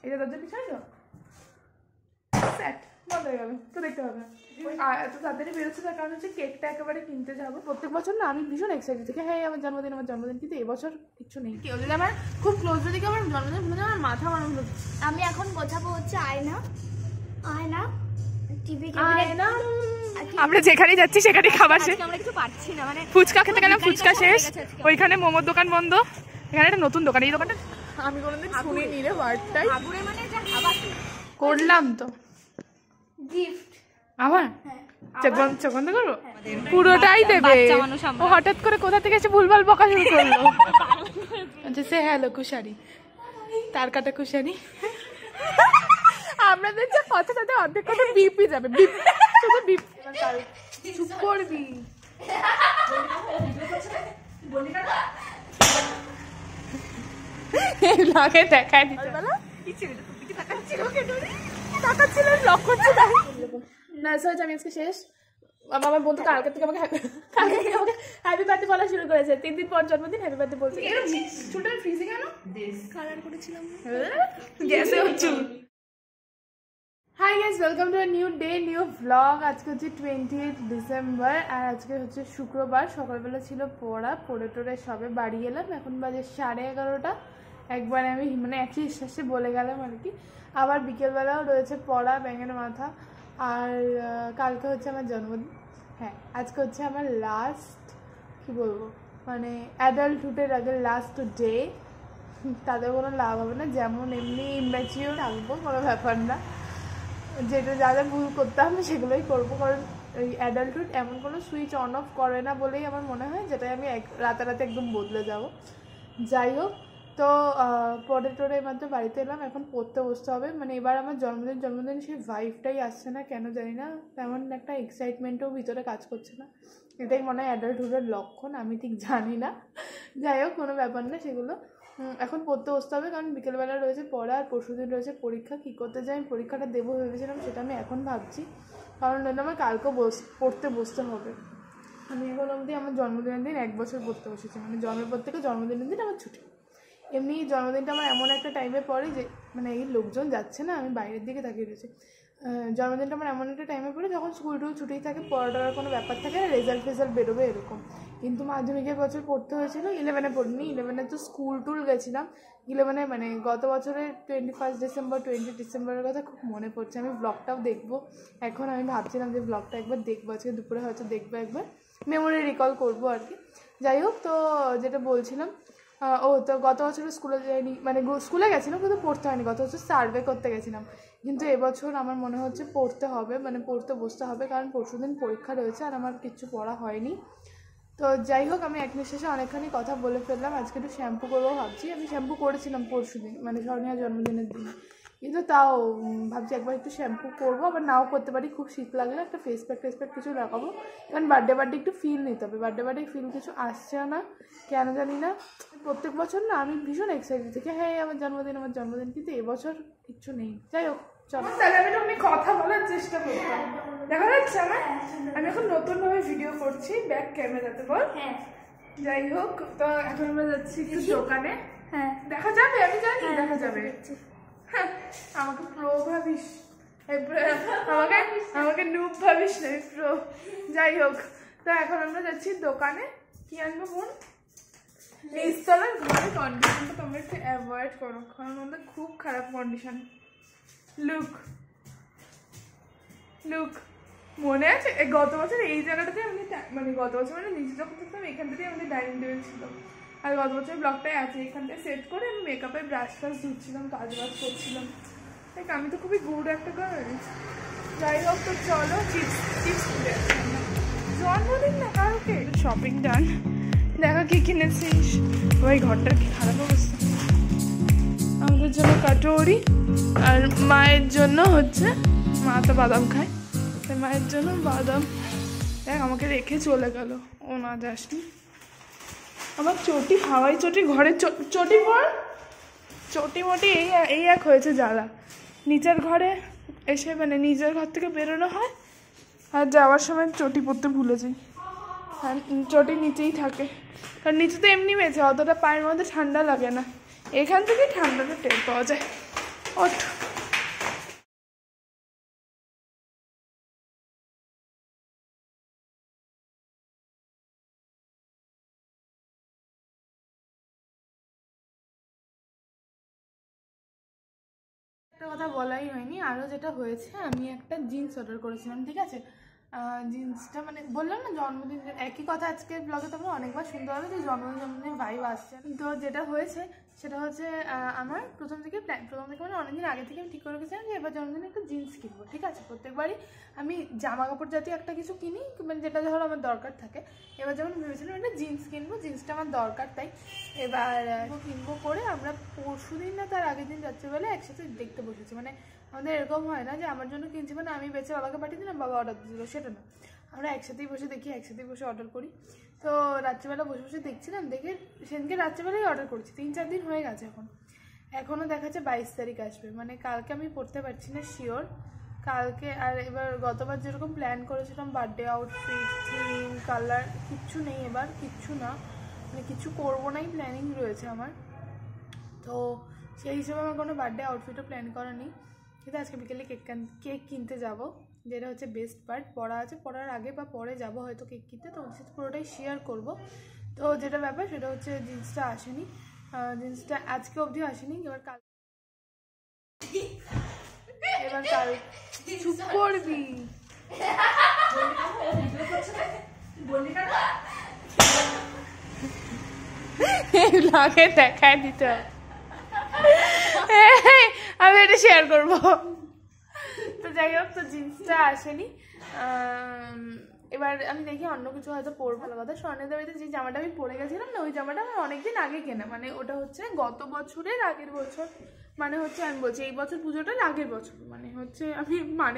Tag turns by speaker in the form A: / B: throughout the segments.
A: এটা দরজার পিছনে তো সেট বন্ধ হয়ে গেল, তো দেখতে হবে না। এত তাড়াতাড়ি বেরোচ্ছে তার কারণ হচ্ছে কেকটা একেবারে কিনতে যাবো। প্রত্যেক বছর না আমি ভীষণ এক্সাইটেড থাকি, হ্যাঁ আমার জন্মদিন, কিন্তু এবছর কিছু নেই। কেউ যদি আমার খুব ক্লোজ যদি আমার জন্মদিন ভুলে যায় আমার মাথা গরম হচ্ছে।
B: আমি এখন গোছাবো হচ্ছে আয়না, টিভি,
A: আমরা যেখানে যাচ্ছি সেখানে খাবার শেষ।
B: আমরা কিছু পাচ্ছি না, মানে
A: ফুচকা খেতে গেলাম, ফুচকা শেষ। ওইখানে মোমোর দোকান বন্ধ, এখানে একটা নতুন দোকান। এই দোকানটা আমি কোনোদিন শুনিনি রে ওয়ার্ডটাই।
B: আগুরে মানে যা খাবার
A: করলাম তো
B: গিফট
A: আমার চোখ বন্ধ করবো, পুরোটাই দেবে। ও হঠাৎ করে কোথা থেকে এসে ভুলভাল বকা শুরু করলো। সে হ্যালো কুশারি, তার কাটা কুশারি। আমাদের যে কথা সাথে অর্ধেক কথা বিপি যাবে, বিপ শুধু বিপ। চুপ করবি। লাগে দেখায় দিতে না। আমি আজকে শেষ। আমার বন্ধু কালকে থেকে আমাকে হ্যাপি বার্থডে বলা শুরু করেছে। 3 দিন পর জন্মদিন, হ্যাপি বার্থডে বলছে। চুলটা ফ্রিজে কেন কালার করেছিলাম। Hi guys, welcome to a new day, new vlog. আজকে হচ্ছে 28 ডিসেম্বর আর আজকে হচ্ছে শুক্রবার। সকালবেলা ছিল পড়ে টোরে সবে বাড়ি এলাম। এখন বাজে 11:30। একবার আমি মানে একই শ্বাসে বলে গেলাম আর কি। আবার বিকেলবেলাও রয়েছে পড়া, ব্যাঙের মাথা। আর কালকে হচ্ছে আমার জন্মদিন। হ্যাঁ, আজকে হচ্ছে আমার লাস্ট, কি বলবো, মানে অ্যাডাল্টহুডের আগে লাস্ট ডে। তাদের কোনো লাভ হবে না, যেমন এমনি ইম্যাচিওর থাকবো, কোনো ব্যাপার না। যেটা যা যা ভুল করতাম সেগুলোই করবো, কারণ এই অ্যাডাল্টহুড এমন কোনো সুইচ অন অফ করে না বলেই আমার মনে হয়, যেটা আমি রাতারাতি একদম বদলে যাব। যাই হোক, তো পরে টোরে মাত্র বাড়িতে এলাম, এখন পড়তে বসতে হবে। মানে এবার আমার জন্মদিন সেই ভাইবটাই আসছে না, কেন জানি না। তেমন একটা এক্সাইটমেন্টও ভিতরে কাজ করছে না। এটাই মনে হয় অ্যাডাল্টহুডের লক্ষণ, আমি ঠিক জানি না। যাই হোক, কোনো ব্যাপার না সেগুলো। এখন পড়তে বসতে হবে, কারণ বিকেলবেলা রয়েছে পড়া আর পরশুদিন রয়েছে পরীক্ষা। কী করতে যাই আমি পরীক্ষাটা দেবো ভেবেছিলাম, সেটা আমি এখন ভাবছি, কারণ আমার কালকেও পড়তে বসতে হবে। আমি এখন অবধি আমার জন্মদিনের দিন 1 বছর পড়তে বসেছি, মানে জন্মের পর থেকে জন্মদিনের দিন আমার ছুটি। এমনি জন্মদিনটা আমার এমন একটা টাইমে পড়ে যে মানে এই লোকজন যাচ্ছে না, আমি বাইরের দিকে তাকিয়ে রয়েছি। জন্মদিনটা আমার এমন একটা টাইমে পড়ে যখন স্কুল টুল ছুটি থাকে, পড়াটার কোনো ব্যাপার থাকে না, রেজাল্ট বেরোবে এরকম। কিন্তু মাধ্যমিকের বছর পড়তে হয়েছিল, 11-এ পড়িনি। 11-এ তো স্কুল টুল গেছিলাম। 11-এ মানে গত বছরের 21 ডিসেম্বর 20 ডিসেম্বরের কথা খুব মনে পড়ছে। আমি ব্লগটাও দেখবো, এখন আমি ভাবছিলাম যে ব্লগটা একবার দেখবো, আজকে দুপুরে হয়তো দেখবো, একবার মেমোরি রিকল করবো আর কি। যাই হোক, তো যেটা বলছিলাম, তো গত বছর স্কুলে যাইনি, মানে স্কুলে গেছিলাম কিন্তু পড়তে হয়নি। গত বছর সার্ভে করতে গেছিলাম, কিন্তু এবছর আমার মনে হচ্ছে পড়তে হবে, মানে পড়তে বসতে হবে, কারণ পরশুদিন পরীক্ষা রয়েছে আর আমার কিচ্ছু পড়া হয়নি। তো যাই হোক, আমি এক নিঃশ্বাসে অনেকখানি কথা বলে ফেললাম। আজকে একটু শ্যাম্পু করবো ভাবছি। আমি শ্যাম্পু করেছিলাম পরশুদিন, মানে স্বর্ণিয়ার জন্মদিনের দিন, কিন্তু তাও ভাবছি একবার একটু শ্যাম্পু করবো, আবার নাও করতে পারি। খুব শীত লাগলে একটা ফেস প্যাক কিছু লাগাবো, কারণ বার্থডে একটু ফিল নিতে হবে। বার্থডে ফিল কিছু আসছে না, কেন জানি না। প্রত্যেক বছর না আমি ভীষণ এক্সাইটেড থাকি, হ্যাঁ আমার জন্মদিন, কিন্তু এবছর কিচ্ছু নেই। যাই হোক, চলো তাহলে আমি কথা বলার চেষ্টা করতাম। দেখা যাচ্ছে আমার, আমি এখন নতুনভাবে ভিডিও করছি ব্যাক ক্যামেরাতে, বল। যাই হোক, তো এখন আমরা যাচ্ছি একটু দোকানে। হ্যাঁ, দেখা যাবে, আমি জানি দেখা যাবে। হ্যাঁ, আমাকে প্রো ভাবিস, আমাকে নুব ভাবিস না, প্রো। যাই হোক, তো এখন আমরা যাচ্ছি দোকানে। কি আনবো বোন? নিচতলার ঘরের কন্ডিশনটা তোমরা একটু অ্যাভয়েড করো, কারণ আমাদের খুব খারাপ কন্ডিশন। লুক মনে আছে গত বছর এই জায়গাটাতে মানে গত বছর মানে নিজে যখন থাকতাম এখান থেকেই আমাদের ডাইনিং টেবিল ছিল। আর গত বছর ব্লগটাই আছে, এখানটায় সেট করে আমি মেকআপের ব্রাশ ধুচ্ছিলাম, কাজ করছিলাম। দেখ, আমি তো খুবই গুড একটা গার্ল। যাই হোক, তো চলো চিপস কিনে আসছি। জন্মদিন না কারোকে, শপিং ডান। দেখা কি কিনেছিস? ওই ঘরটার কি খারাপ অবস্থা। আমাদের জন্য কাটোরি, আর মায়ের জন্য হচ্ছে, মা তো বাদাম খায়, তাই মায়ের জন্য বাদাম। দেখ, আমাকে রেখে চলে গেল, ও না যাসনি। আমার চটি, হাওয়াই চটি, ঘরের চটি পর চটি মটি এই এক হয়েছে জ্বালা। নিচের ঘরে এসে মানে নিজের ঘর থেকে বেরোনো হয়, আর যাওয়ার সময় চটি পরতে ভুলে যাই, আর চটি নিচেই থাকে। কারণ নিচে তো এমনি মেঝে, অতটা পায়ের মধ্যে ঠান্ডা লাগে না, এখান থেকে ঠান্ডাটা টের পাওয়া যায়। ওঠ। একটা কথা বলাই হয়নি, আরও যেটা হয়েছে, আমি একটা জিন্স অর্ডার করেছিলাম, ঠিক আছে? জিন্সটা মানে বললাম না জন্মদিন, একই কথা আজকের ব্লগে তোমরা অনেকবার শুনতে হবে যে জন্মদিন ভাইব আসছে। তো যেটা হয়েছে সেটা হচ্ছে আমার প্রথম থেকে মানে অনেকদিন আগে থেকে আমি ঠিক করে রেখেছিলাম যে এবার জন্মদিনে একটা জিন্স কিনবো, ঠিক আছে? প্রত্যেকবারই আমি জামা কাপড় জাতীয় একটা কিছু কিনি, মানে যেটা ধরো আমার দরকার থাকে। এবার যেমন ভেবেছিলাম একটা জিন্স কিনবো, জিন্সটা আমার দরকার, তাই এবার কিনবো করে আমরা পরশু দিন না তার আগের দিন রাত্রিবেলা একসাথে দেখতে বসেছি। মানে আমাদের এরকম হয় না যে আমার জন্য কিনছি মানে আমি বেঁচে বাবাকে পাঠিয়ে দিলাম, বাবা অর্ডার দিল, সেটা না, আমরা একসাথেই বসে দেখি, একসাথেই বসে অর্ডার করি। তো রাত্রিবেলা বসে বসে দেখছিলাম, দেখে সেদিনকে রাত্রিবেলাই অর্ডার করছি, 3-4 দিন হয়ে গেছে। এখনও দেখাচ্ছে 22 তারিখ আসবে, মানে কালকে আমি পড়তে পারছি না শিওর কালকে। আর এবার গতবার যেরকম প্ল্যান করেছিলাম বার্থডে আউটফিট, থিম, কালার, কিচ্ছু নেই, এবার কিচ্ছু না, মানে কিছু করবো নাই, প্ল্যানিং রয়েছে আমার। তো সেই হিসেবে আমার কোনো বার্থডে আউটফিটও প্ল্যান করা নেই, কিন্তু আজকে বিকেলে কেক কিনতে যাব, যেটা হচ্ছে বেস্ট পার্ট। পড়া আছে, পড়ার আগে বা পরে যাব হয়তো কেক কিনতে, তো ওদের সাথে পুরোটাই শেয়ার করব। তো যেটা ব্যাপার সেটা হচ্ছে জিন্সটা আসেনি, জিন্সটা আজকে অবধিও আসেনি। এবার কাল চুপ করবি, ব্লগে দেখায় দিতে হবে, আমি এটা শেয়ার করবো। তো যাই হোক, তো জিন্সটা আসেনি। এবার আমি দেখি অন্য কিছু হয়তো পরবো। ভালো কথা, স্বর্ণের বাড়িতে যে জামাটা আমি পরে গেছিলাম না, ওই জামাটা আমার অনেকদিন আগে কেনা, মানে ওটা হচ্ছে গত বছরের আগের বছর, মানে হচ্ছে আমি বলছি এই বছর পুজোটার আগের বছর, মানে হচ্ছে আমি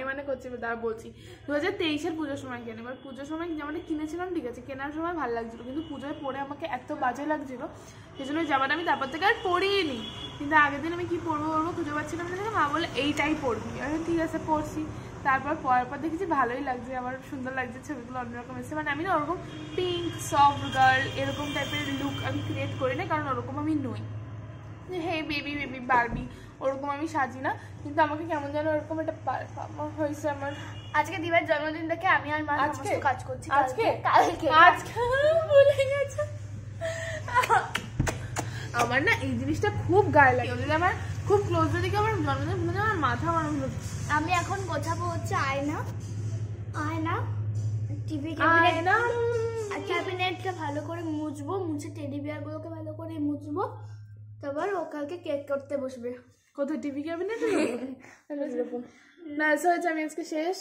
A: মানে করছি, তার বলছি 2023-এর পুজোর সময় কেনা। এবার পুজোর সময় জামাটা কিনেছিলাম, ঠিক আছে, কেনার সময় ভালো লাগছিলো, কিন্তু পুজোয় পরে আমাকে এত বাজে লাগছিলো, সেই জন্য ওই জামাটা আমি তারপর থেকে আর পরিনি। কিন্তু আগের দিন আমি কি পরবো খুঁজে পাচ্ছিলাম না, মা বলে এইটাই পরবি, আমি ঠিক আছে পরছি। তারপর পরার পর দেখেছি ভালোই লাগছে, আমার সুন্দর লাগছে, ছবিগুলো অন্যরকম এসেছে। মানে আমি না ওরকম পিঙ্ক সফট গার্ল এরকম টাইপের লুক আমি ক্রিয়েট করি না, কারণ ওরকম আমি নই, হে বেবি বারবি ওরকম আমি সাজি না। কিন্তু আমাকে কেমন যেন ওরকম একটা হয়েছে আমার।
B: আজকে দিবার জন্মদিন দেখে আমি আর মা সমস্ত কাজ করছি।
A: আজকে ভুলে গেছে। আমার না এই জিনিসটা খুব গায়ে লাগে, যদি আমার খুব ক্লোজ দিকে আমার জন্মদিন ভুলে যায় আমার মাথা গরম হচ্ছে।
B: আমি এখন গোছাবো হচ্ছে আয়না, টিভি ক্যাবিনেটটা ভালো করে মুছবো, মুছে টেডি বিয়ার গুলোকে ভালো করে মুছবো, তারপর ও কালকে কেক করতে বসবে।
A: কোথায় টিভি ক্যাবিনেট? না হয়েছে, আমি আজকে শেষ।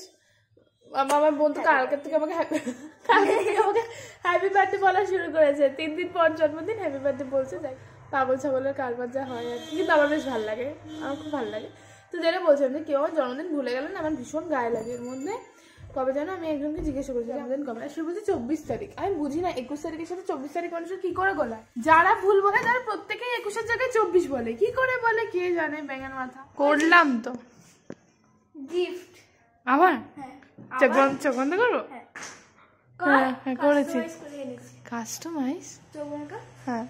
A: আমার বন্ধু কালকের থেকে আমাকে হ্যাপি বার্থডে বলা শুরু করেছে, 3 দিন পর জন্মদিন, হ্যাপি বার্থডে বলছে। যাই পাগল ছাগলের কারবার যা হয় আর কি, কিন্তু আমার বেশ ভালো লাগে, আমার খুব ভালো লাগে। তো যেটা বলছিলাম যে কেউ আমার জন্মদিন ভুলে গেলে না আমার ভীষণ গায়ে লাগে। এর মধ্যে কবে যেন আমি একজনকে জিজ্ঞাসা করেছি জন্মদিন কবে, সে বলছে 24 তারিখ। আমি বুঝি না 21 তারিখের সাথে 24 তারিখ মানুষের কি করে গোলায়। যারা ভুল বলে তারা প্রত্যেকেই 21-এর জায়গায় 24 বলে, কি করে বলে কে জানে, ব্যাঙের মাথা। করলাম তো
B: গিফট
A: আবার চোখ বন্ধ করবো। হ্যাঁ করেছি, কাস্টমাইজ। হ্যাঁ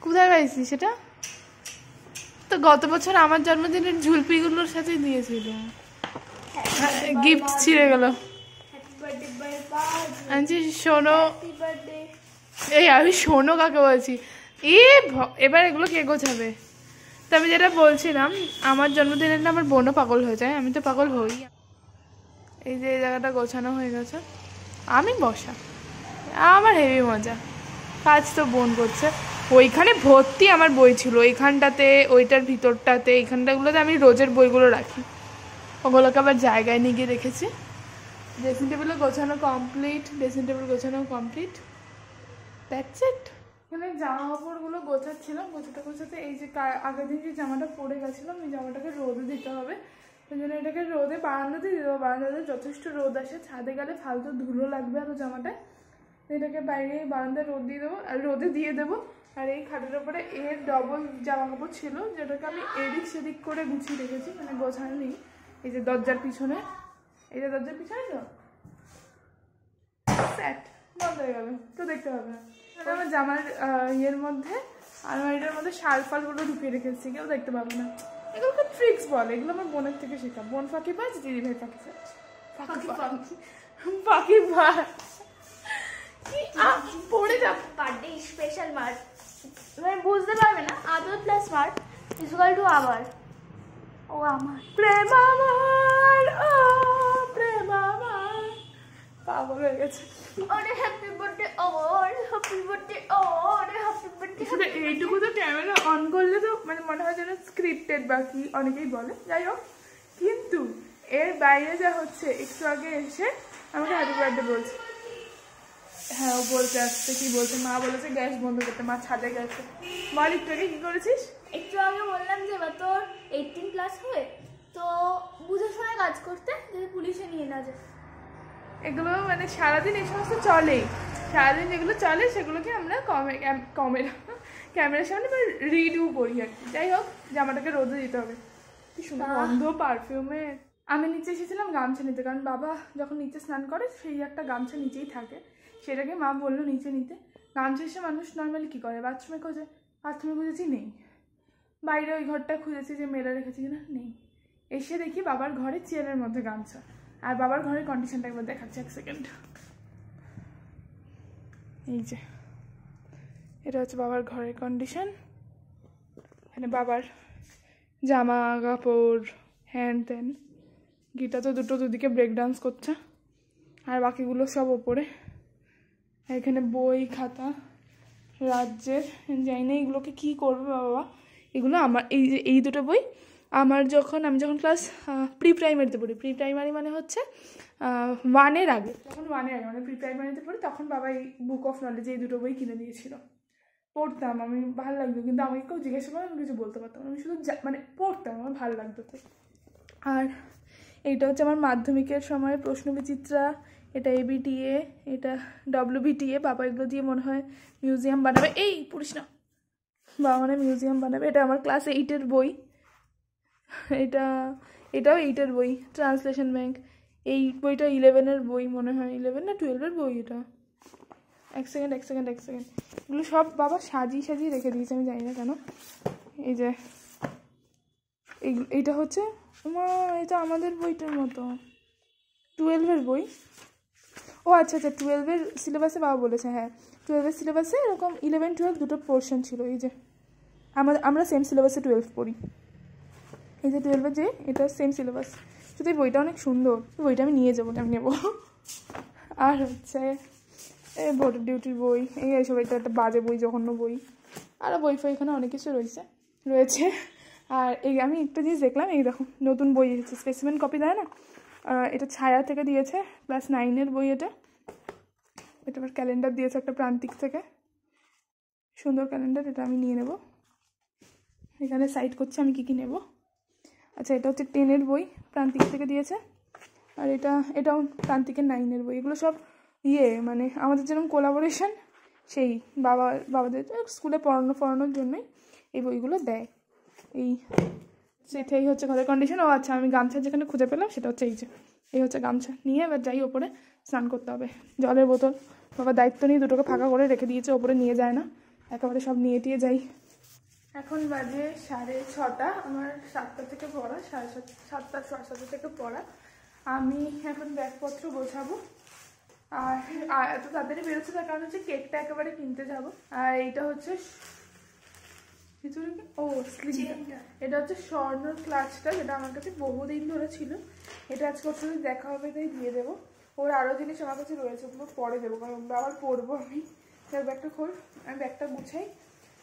A: কোথায় পাইছি সেটা? তো গত বছর আমার জন্মদিনের ঝুলপিগুলোর সাথে দিয়েছিল, গিফট ছিঁড়ে গেল। শোনো, এই আমি শোনো কাকে বলছি, এবার এগুলো কে গোছাবে? তো আমি যেটা বলছিলাম, আমার জন্মদিনের না আমার বোনও পাগল হয়ে যায়, আমি তো পাগল হই। এই যে এই জায়গাটা গোছানো হয়ে গেছে, আমি বসা, আমার হেভি মজা। কাজ তো বোন করছে, ওইখানে ভর্তি আমার বই ছিল, ওইখানটাতে, ওইটার ভিতরটাতে, এইখানটাগুলোতে আমি রোজের বইগুলো রাখি, ওগুলোকে আবার জায়গায় নিয়ে গিয়ে রেখেছি। ড্রেসিং টেবিলে গোছানো কমপ্লিট, দ্যাটস ইট। এখানে জামা কাপড়গুলো গোছাচ্ছিলাম, গোছাতে এই যে আগের দিন যে জামাটা পরে গেছিলাম, এই জামাটাকে রোদে দিতে হবে, সেই জন্য এটাকে রোদে বারান্দাতে দিয়ে দেবো। বারান্দাতে যথেষ্ট রোদ আসে, ছাদে গেলে ফালতু ধুলো লাগবে আরও জামাটায়, এটাকে বাইরে বারান্দায় রোদে দিয়ে দেবো। আর এই খাটের ওপরে এর ডবল জামা কাপড় ছিল, যেটাকে আমি এদিক সেদিক করে গুছিয়ে রেখেছি, মানে গোছানো নেই। এই যে দরজার পিছনে, এই যে দরজার পিছনে তো সেট বন্ধ হয়ে গেল, তো দেখতে হবে না। আমার জামার ইয়ের মধ্যে আলমারিটার মধ্যে শাল ফালগুলো ঢুকিয়ে রেখেছি, কেউ দেখতে পাবে না। এগুলোকে ট্রিক্স বলে, এগুলো আমার বোনের থেকে শেখা। বোন ফাঁকি বাজ, দিদি ভাই ফাঁকি বাজ, ফাঁকি বাজ পড়ে যাব।
B: বার্থডে স্পেশাল মার্ক তুমি বুঝতে পারবে না। আদর প্লাস মার্ক ইকুয়াল টু আবার ও আমার
A: প্রেম আমার, ও প্রেম আমার, পাগল হয়ে গেছে।
B: ওরে হ্যাপি বার্থডে ওরে হ্যাপি বার্থডে ওরে হ্যাপি বার্থডে।
A: এইটুকু তো ক্যামেরা অন করলে তো মানে মনে হয় যেন স্ক্রিপ্টেড বা কি অনেকেই বলে, যাই হোক। কিন্তু এর বাইরে যা হচ্ছে, একটু আগে এসে আমাকে হ্যাপি বার্থডে বলছে। হ্যাঁ, ও বলতে আসছে, কি বলছে, মা বলেছে গ্যাস বন্ধ করতে, মা ছাদে গেছে। বল একটু আগে কি করেছিস?
B: একটু আগে বললাম যে এবার তোর 18 প্লাস হবে, তো বুঝে শুনে কাজ করতে, যদি পুলিশে নিয়ে না যায়।
A: এগুলো মানে সারাদিন এই সমস্ত চলেই, সারাদিন যেগুলো চলে সেগুলোকে আমরা ক্যামেরার সামনে রিডিউ করি আর কি। যাই হোক, জামাটাকে রোদে দিতে হবে। কি সুন্দর গন্ধ পারফিউমের। আমি নিচে এসেছিলাম গামছা নিতে, কারণ বাবা যখন নিচে স্নান করে সেই একটা গামছা নিচেই থাকে, সেটাকে মা বললো নিচে নিতে। গামছা এসে মানুষ নর্মালি কী করে, বাথরুমে খোঁজে, বাথরুমে খুঁজেছি নেই, বাইরে ওই ঘরটা খুঁজেছি যে মেলা রেখেছি কিনা, নেই। এসে দেখি বাবার ঘরে চেয়ারের মধ্যে গামছা। আর বাবার ঘরের কন্ডিশনটা একবার দেখাচ্ছে, এক সেকেন্ড। এই যে এটা হচ্ছে বাবার ঘরের কন্ডিশন। এখানে বাবার জামা কাপড় হ্যান ত্যান, গিটা তো দুদিকে ব্রেক ডান্স করছে, আর বাকিগুলো সব ওপরে। এখানে বই খাতা রাজ্যের, জানি না এগুলোকে কী করবে বাবা। এগুলো আমার এই দুটো বই আমার আমি যখন ক্লাস প্রি প্রাইমারিতে পড়ি, প্রি প্রাইমারি মানে হচ্ছে 1-এর আগে, যখন 1-এর আগে মানে প্রি প্রাইমারিতে পড়ি, তখন বাবা এই বুক অফ নলেজ এই দুটো বই কিনে দিয়েছিল। পড়তাম, আমি ভালো লাগতো, কিন্তু আমাকে কেউ জিজ্ঞাসা করে আমি কিছু বলতে পারতাম না, আমি শুধু মানে পড়তাম, আমার ভালো লাগতো তো। আর এইটা হচ্ছে আমার মাধ্যমিকের সময় প্রশ্নবিচিত্রা, এটা ABTA, এটা WBTA। বাবা এগুলো দিয়ে মনে হয় মিউজিয়াম বানাবে। এই পড়িস না, বাবা মানে মিউজিয়াম বানাবে। এটা আমার ক্লাস 8-এর বই, এটাও 8-এর বই, ট্রান্সলেশন ব্যাংক। এই বইটা 11-এর বই মনে হয়, 11 না 12-এর বই এটা। এক সেকেন্ড এগুলো সব বাবা সাজিয়ে রেখে দিয়েছে, আমি জানি না কেন। এই যে এইটা হচ্ছে এটা আমাদের বইটার মতো 12-এর বই। ও আচ্ছা 12-এর সিলেবাসে বাবা বলেছে, হ্যাঁ 12-এর সিলেবাসে এরকম 11-12 দুটো পোর্শন ছিল। এই যে আমরা সেম সিলেবাসে 12 পড়ি। এই যে 12-এর যে এটা সেম সিলেবাস, শুধু এই বইটা অনেক সুন্দর, বইটা আমি নিয়ে যাবো, আমি নেবো। আর হচ্ছে ভোটার ডিউটির বই, এইসব, এটা একটা বাজে বই, জঘন্য বই। আরও বই ফই এখানে অনেক কিছু রয়েছে। আর এই আমি একটা জিনিস দেখলাম, এই দেখো নতুন বই এসেছে, স্পেসিমেন কপি দেয় না, এটা ছায়া থেকে দিয়েছে, ক্লাস 9-এর বই। এটা আবার ক্যালেন্ডার দিয়েছে একটা প্রান্তিক থেকে, সুন্দর ক্যালেন্ডার, এটা আমি নিয়ে নেব। এখানে সাইড করছে আমি কী নেব। আচ্ছা, এটা হচ্ছে 10-এর বই, প্রান্তিক থেকে দিয়েছে। আর এটাও প্রান্তিকের 9-এর বই। এগুলো সব মানে আমাদের যেরকম কোলাবোরেশন, সেই বাবাদের স্কুলে পড়ানোর জন্যই এই বইগুলো দেয়। সেটাই হচ্ছে ঘরের কন্ডিশন। ও আচ্ছা, আমি গামছা যেখানে খুঁজে পেলাম সেটা হচ্ছে এই হচ্ছে গামছা। নিয়ে এবার যাই ওপরে, স্নান করতে হবে। জলের বোতল বাবা দায়িত্ব নিয়ে দুটোকে ফাঁকা করে রেখে দিয়েছে, ওপরে নিয়ে যায় না, একেবারে সব নিয়ে টিয়ে যাই। এখন বাজে 6:30, আমার 7টা থেকে পড়া, 7:30 থেকে পড়া। আমি এখন ব্যাগপত্র গোছাবো, আর এত তাড়াতাড়ি বেরোচ্ছে তার কারণ হচ্ছে কেকটা একেবারে কিনতে যাবো। আর এইটা হচ্ছে এটা হচ্ছে স্বর্ণর ক্লাচটা, যেটা আমার কাছে বহুদিন ধরে ছিল। এটা আজকে ওর সাথে দেখা হবে তাই দিয়ে দেবো। ওর আরও জিনিস আমার কাছে রয়েছে, ওগুলো পরে দেবো, কারণ আবার পরবো আমি। ব্যাগটা খোল, আমি ব্যাগটা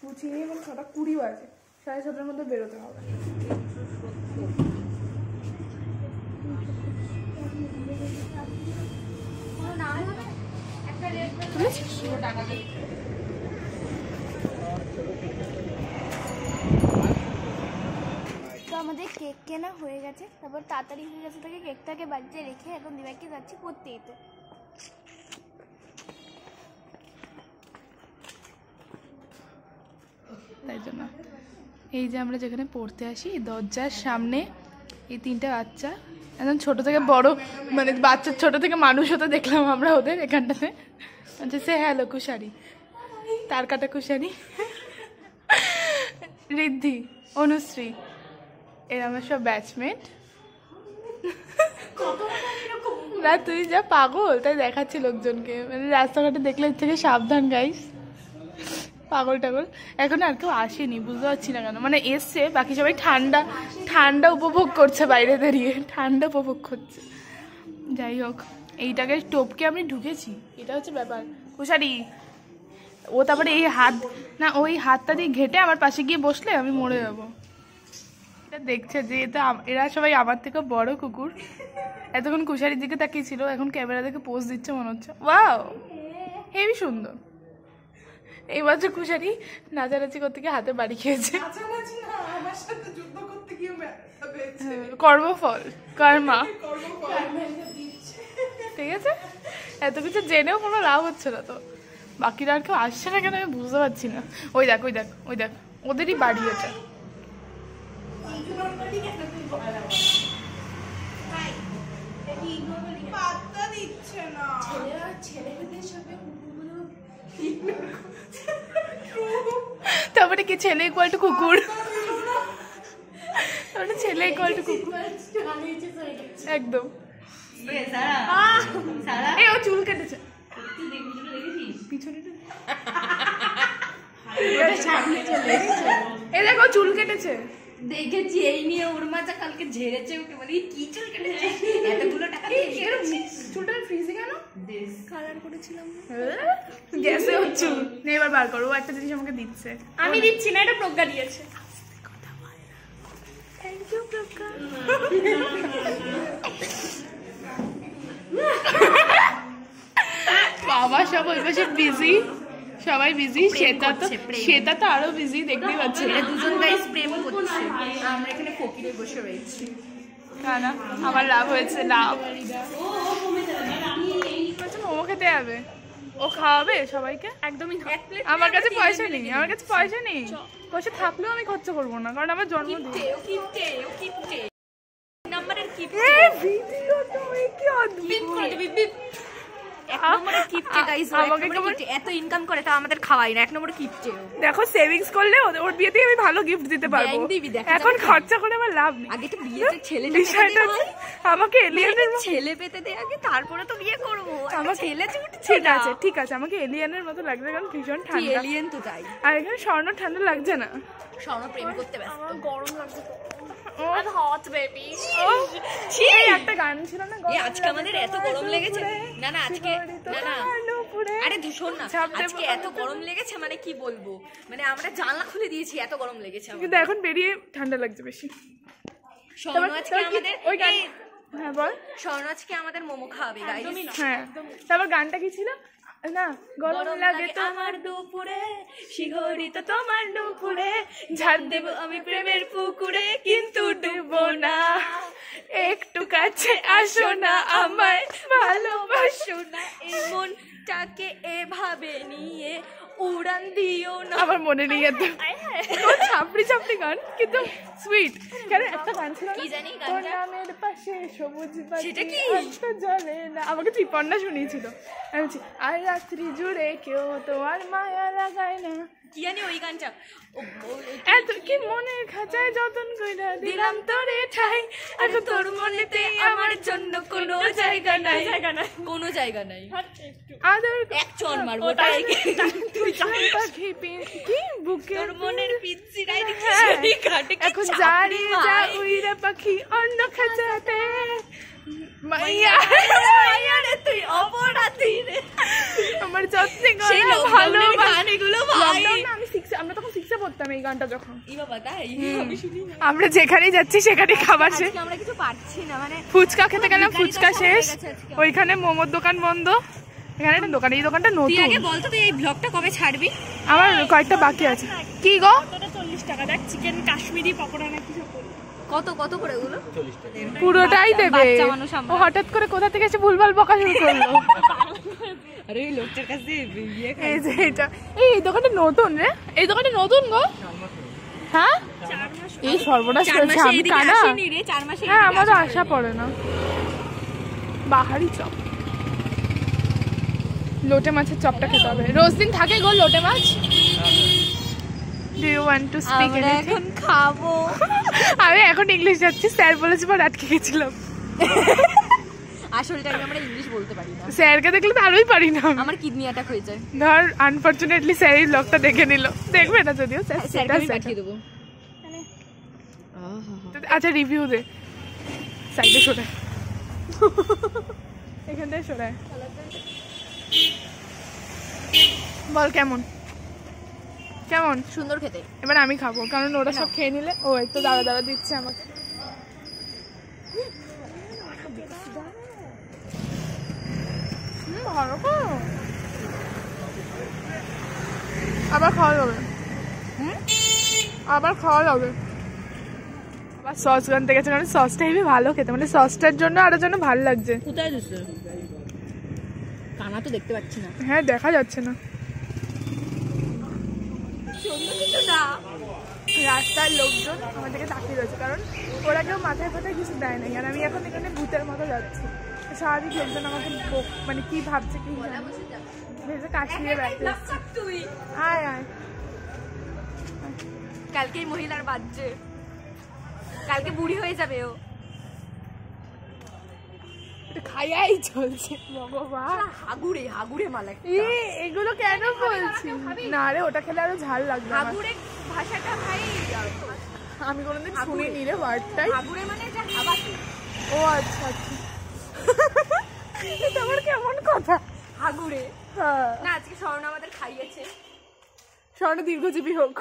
A: গুছিয়ে এবং 6:20 বাজে, 6:30টার মধ্যে বেরোতে হবে।
B: তো আমাদের কেক কেনা হয়ে গেছে, তারপর তাড়াতাড়ি হয়ে গেছে থেকে কেকটাকে বাড়িতে রেখে এখন দিবাকে যাচ্ছি পড়তে দিতে।
A: তাই জন্য এই যে আমরা যেখানে পড়তে আসি, দরজার সামনে এই 3টে বাচ্চা, একদম ছোট থেকে বড়, মানে বাচ্চা ছোট থেকে মানুষ হতে দেখলাম আমরা ওদের এখানটাতে। সে হ্যালো কুশারি, তার কাটা কুশানি, ঋদ্ধি, অনুশ্রী, এরা আমার সব ব্যাচমেট। না তুই যা পাগল তাই দেখাচ্ছি লোকজনকে, মানে রাস্তাঘাটে দেখলে এর থেকে সাবধান গাইস, পাগল টাগল। এখন আর কেউ আসেনি, বুঝতে পারছি না কেন, মানে এসছে বাকি সবাই ঠান্ডা ঠান্ডা উপভোগ করছে, বাইরে দাঁড়িয়ে ঠান্ডা উপভোগ করছে। যাই হোক, এইটাকে টোপকে আমি ঢুকেছি, এটা হচ্ছে ব্যাপার। কুশারি ও তারপরে এই হাত না, ওই হাতটা দিয়ে ঘেটে আমার পাশে গিয়ে বসলে আমি মরে যাবো। এটা দেখছে যে এটা এরা সবাই আমার থেকে বড় কুকুর। এতক্ষণ কুশারির দিকে তাকিয়েছিল, এখন ক্যামেরা দেখে পোজ দিচ্ছে মনে হচ্ছে। ওয়াও, হেবি সুন্দর। এইমাত্র কুশারি নাচানাচি করতে গিয়ে হাতে বাড়ি খেয়েছে। কর্মফল, কর্মা, ঠিক আছে। এত কিছু জেনেও কোনো লাভ হচ্ছে না তো। বাকিরা আর কেউ আসছে না কেন আমি বুঝতে পারছি না। ওই দেখ ওই দেখ ওই দেখ, ওদেরই বাড়ি এটা। তারপরে কি ছেলে ইকুয়াল টু কুকুর, তারপরে ছেলে ইকুয়াল টু কুকুর একদম। এই ও চুল কেটেছে পিছনে, এই দেখো চুল কেটেছে
B: দেখেছি। এই নিয়ে ওর মাঝে কালকে ঝেড়েছে ওকে, বলি কি চুল কেটেছে, এতগুলো টাকা
A: চুলটা ফ্রিজে কেন
B: কালার করেছিলাম,
A: গ্যাসে ওর চুল নে। এবার বার করো, ও একটা জিনিস আমাকে দিচ্ছে।
B: আমি দিচ্ছি না, এটা প্রজ্ঞা দিয়েছে।
A: থ্যাংক ইউ প্রজ্ঞা। বাবা সব ওই পাশে বিজি, সবাই বিজি। শ্বেতা তো আরো বিজি, দেখতেই পাচ্ছি।
B: দুজন গাইস প্রেম করছে, আমরা এখানে ফকিরে বসে রয়েছি।
A: না আমার লাভ হয়েছে, লাভ। মোমো খেতে যাবে, ও খাওয়াবে সবাইকে একদমই। আমার কাছে পয়সা নেই, আমার কাছে পয়সা নেই। পয়সা থাকলেও আমি খরচা করবো না, কারণ আমার জন্মদিন।
B: এত ইনকাম করে তা আমাদের খাওয়াই না, 1 নম্বরে কিপটে।
A: দেখো সেভিংস করলে ওর বিয়েতে আমি ভালো গিফট দিতে পারবো, এখন খরচা করে আমার লাভ নেই।
B: আগে তো বিয়েতে ছেলে
A: আমাকে এলিয়েনের
B: ছেলে পেতে দে আগে, তারপরে তো বিয়ে করবো। আমার ছেলে
A: ঠিক আছে ঠিক আছে, আমাকে এলিয়েনের মতো লাগবে, কারণ ভীষণ ঠান্ডা।
B: এলিয়েন তো তাই।
A: আর এখানে স্বর্ণ ঠান্ডা লাগছে না,
B: স্বর্ণ প্রেম করতে ব্যস্ত। আমার গরম লাগছে তো।
A: Hot baby. একটা গান ছিল না,
B: আজকে আমাদের এত গরম লেগেছে। না না আজকে না না, আরে শোন না, আজকে এত গরম লেগেছে মানে কি বলবো, মানে আমরা জানলা খুলে দিয়েছি, এত গরম লেগেছে।
A: কিন্তু এখন বেরিয়ে ঠান্ডা লাগছে বেশি।
B: স্বর্ণ আজকে আমাদের
A: ওই গান, হ্যাঁ বল।
B: স্বর্ণ আজকে আমাদের মোমো খাওয়াবে গাইস।
A: হ্যাঁ, তারপর গানটা কি ছিল না, গরম লাগে
B: তোমার দুপুরে, শিহরিত তোমার দুপুরে,
A: ঝাড় দেব
B: আমি প্রেমের পুকুরে, কিন্তু ডুববো না।
A: একটু কাছে আসো না, আমায় ভালোবাসো না,
B: এই মনটাকে এভাবে নিয়ে উড়ান দিও না।
A: আমার মনে নেই এত ছাপড়ি ছাপড়ি গান, কিন্তু সুইট। কেন একটা গান ছিল
B: কি জানি
A: তোর নামের পাশে সবুজ পাখি,
B: সেটা কি
A: জলে না, আমাকে ত্রিপর্ণা শুনিয়েছিল। আমি বলছি আর রাত্রি জুড়ে কেউ তোমার মায়া লাগায় না,
B: কি জানি ওই গানটা।
A: এত কি মনের খাঁচায় যতন কইরা দিলাম তোরে ঠাই, আর তোর মনেতে আমার জন্য কোনো জায়গা নাই,
B: কোনো জায়গা নাই।
A: আদর
B: এক চর মারবো তাই
A: তুই পাখি কি বুকে
B: তোর মনের পিচ্ছিরাই
A: দেখি এখন জারি যা উইরা পাখি অন্য খাঁচাতে, মাইয়া
B: রে তুই অপরাধী রে,
A: আমার যত্নে
B: সেই
A: ভালো
B: গান এগুলো ভাই।
A: আমরা তখন 6 এ পড়তাম এই গানটা যখন।
B: ই বাবা তাই আমি শুনি না।
A: আমরা যেখানেই যাচ্ছি সেখানে খাবার শেষ,
B: আজকে আমরা কিছু পাচ্ছি না, মানে
A: ফুচকা খেতে গেলাম, ফুচকা শেষ, ওইখানে মোমোর দোকান বন্ধ, এখানে একটা দোকান, এই দোকানটা নতুন।
B: তুই আগে বল তো তুই এই ব্লগটা কবে ছাড়বি?
A: আমার কয়েকটা বাকি আছে। কি গো
B: 40 টাকা দেখ, চিকেন কাশ্মীরি পকোড়া না কিছু কত কত করে ওগুলো?
A: পুরোটাই দেবে। ও হঠাৎ করে কোথা থেকে এসে ভুলভাল বকা শুরু করলো।
B: আরে এই লোকটার কাছে
A: এই যে এটা, এই দোকানটা নতুন রে, এই দোকানটা নতুন গো। হ্যাঁ এই সর্বনাশ করেছে, আমি কানা। হ্যাঁ আমারও আশা পড়ে না। বাহারি চপ লোটে মাছের চপটা খেতে হবে। রোজ দিন থাকে গো লোটে মাছ। Do you want to speak anything?
B: এখন খাবো।
A: আমি এখন ইংলিশ যাচ্ছি, স্যার বলেছে পর আটকে গেছিলাম।
B: আসল টাইমে আমরা ইংলিশ বলতে পারি না।
A: স্যারকে দেখলে তো আরোই পারি না।
B: আমার কিডনি অ্যাটাক হয়ে যায়।
A: ধর আনফরচুনেটলি স্যার এই ব্লগটা দেখে নিল, দেখবে না যদিও
B: স্যারকে আমি পাঠিয়ে দেবো।
A: আচ্ছা রিভিউ দে, সাইডে সরে, এখান থেকে সরে বল কেমন কেমন।
B: সুন্দর খেতে।
A: এবার আমি খাবো কারণ ওরা সব খেয়ে নিলে। ও একটু দাঁড়া দাঁড়া দিচ্ছে আমাকে। ভালো তো, আবার খাওয়া যাবে, আবার খাওয়া যাবে। আবার সস গানতে গেছে কারণ সসটা হেবি ভালো খেতে, মানে সসটার জন্য আরো যেন ভালো লাগছে।
B: কোথায় দিচ্ছে? কানা তো দেখতে পাচ্ছি না।
A: হ্যাঁ দেখা যাচ্ছে না। রাস্তার লোকজন আমাদেরকে তাকিয়ে রয়েছে কারণ ওরা কেউ মাথায় ফাথায় কিছু দেয় নাই, আর আমি এখন এখানে ভূতের মতো যাচ্ছি। স্বাভাবিক লোকজন আমাকে মানে কি ভাবছে কি ভেবে কাশিয়ে বেড়াতে। আয় আয়,
B: কালকে মহিলার বাচ্চা, কালকে বুড়ি হয়ে যাবে ও।
A: খাইয়াই চলছে ভগবান।
B: হাগুড়ে হাগুড়ে মালা।
A: এগুলো কেন বলছি? না রে ওটা খেলে আরো ঝাল লাগবে।
B: হাগুড়ে ভাষাটা ভাই
A: আমি কোনোদিন শুনিনি রে ওয়ার্ডটাই।
B: হাগুড়ে মানে যা হাওয়া।
A: ও আচ্ছা আচ্ছা, তোমার কেমন কথা
B: হাগুড়ে।
A: হ্যাঁ
B: না আজকে স্বর্ণ আমাদের খাইয়েছে।
A: স্বর্ণ দীর্ঘজীবী হোক,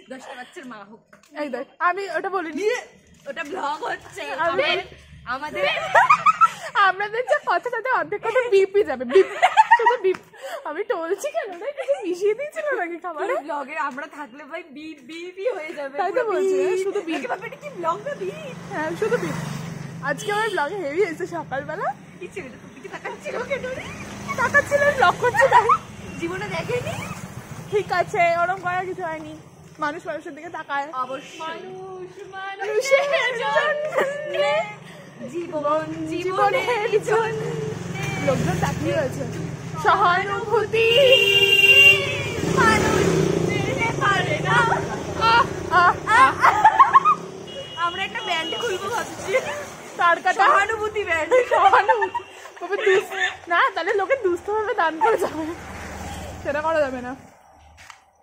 B: 10টা বাচ্চার মা হোক।
A: এই দেখ আমি ওটা বলিনি,
B: ওটা ব্লগ হচ্ছে আমাদের
A: আপনাদের যা কথা সাথে অর্ধেক কথা বিপি যাবে, বিপ শুধু বিপ। আমি টলছি কেন রে, কিছু মিশিয়ে দিয়েছিল নাকি খাবারে?
B: ব্লগে আমরা থাকলে ভাই বিপ বিপি হয়ে যাবে।
A: তাই তো বলছি শুধু বিপ।
B: এটা কি ব্লগ না বিপ?
A: হ্যাঁ শুধু বিপ। আজকে আমার ব্লগে হেভি হয়েছে সকালবেলা।
B: কি ছেলেটা তুমি কি তাকাচ্ছিল কেন রে?
A: তাকাচ্ছিল ব্লগ করছে তাই
B: জীবনে দেখেনি।
A: ঠিক আছে ওরকম করার কিছু হয়নি, মানুষ মানুষের দিকে তাকায়।
B: অবশ্যই
A: মানুষের জন্য
B: জীবন
A: জীবনের জন্য লোকজন তাকিয়ে রয়েছে। সহানুভূতি
B: মানুষ দিতে পারে না। আমরা একটা ব্যান্ড খুলবো ভাবছি,
A: তার কাটা
B: সহানুভূতি ব্যান্ড।
A: সহানুভূতি না, তাহলে লোকে দুস্থ ভাবে দান করে যাবে, সেটা করা যাবে না।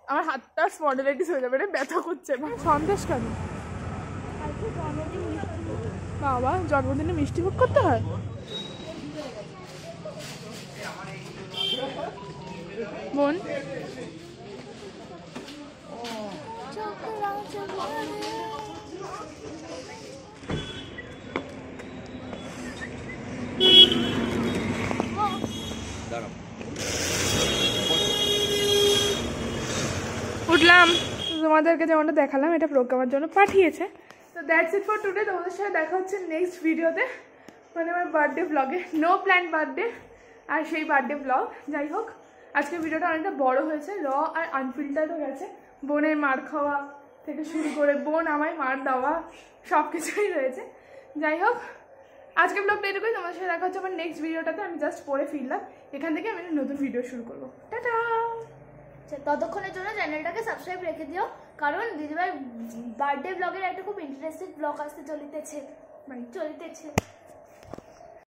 A: আমার হাতটা স্পন্ডিলাইটিস হয়ে যাবে রে, ব্যথা করছে। সন্দেশ কেন? বাবা জন্মদিনে মিষ্টি ভোগ করতে হয়? বোন উঠলাম। তোমাদেরকে যেমনটা দেখালাম এটা প্রোগ্রামের জন্য পাঠিয়েছে। তো দ্যাটস ইট ফর টুডে। তোমাদের সাথে দেখা হচ্ছে নেক্সট ভিডিওতে, মানে আমার বার্থডে ব্লগে। নো প্ল্যান বার্থডে আর সেই বার্থডে ব্লগ। যাই হোক আজকের ভিডিওটা অনেকটা বড় হয়েছে, র আর আনফিল্টারও গেছে। বোনের মার খাওয়া থেকে শুরু করে বোন আমায় মার দেওয়া সব কিছুই রয়েছে। যাই হোক আজকের ব্লগটা এটুকুই। তোমাদের সাথে দেখা হচ্ছে আমার নেক্সট ভিডিওটাতে। আমি জাস্ট পরে ফিরলাম, এখান থেকে আমি নতুন ভিডিও শুরু করবো। টাটা।
C: ততক্ষণের জন্য চ্যানেলটাকে সাবস্ক্রাইব রেখে দিও, কারণ দিদিভাই বার্থডে ব্লগের একটা খুব ইন্টারেস্টিং ব্লগ আসতে চলিতেছে।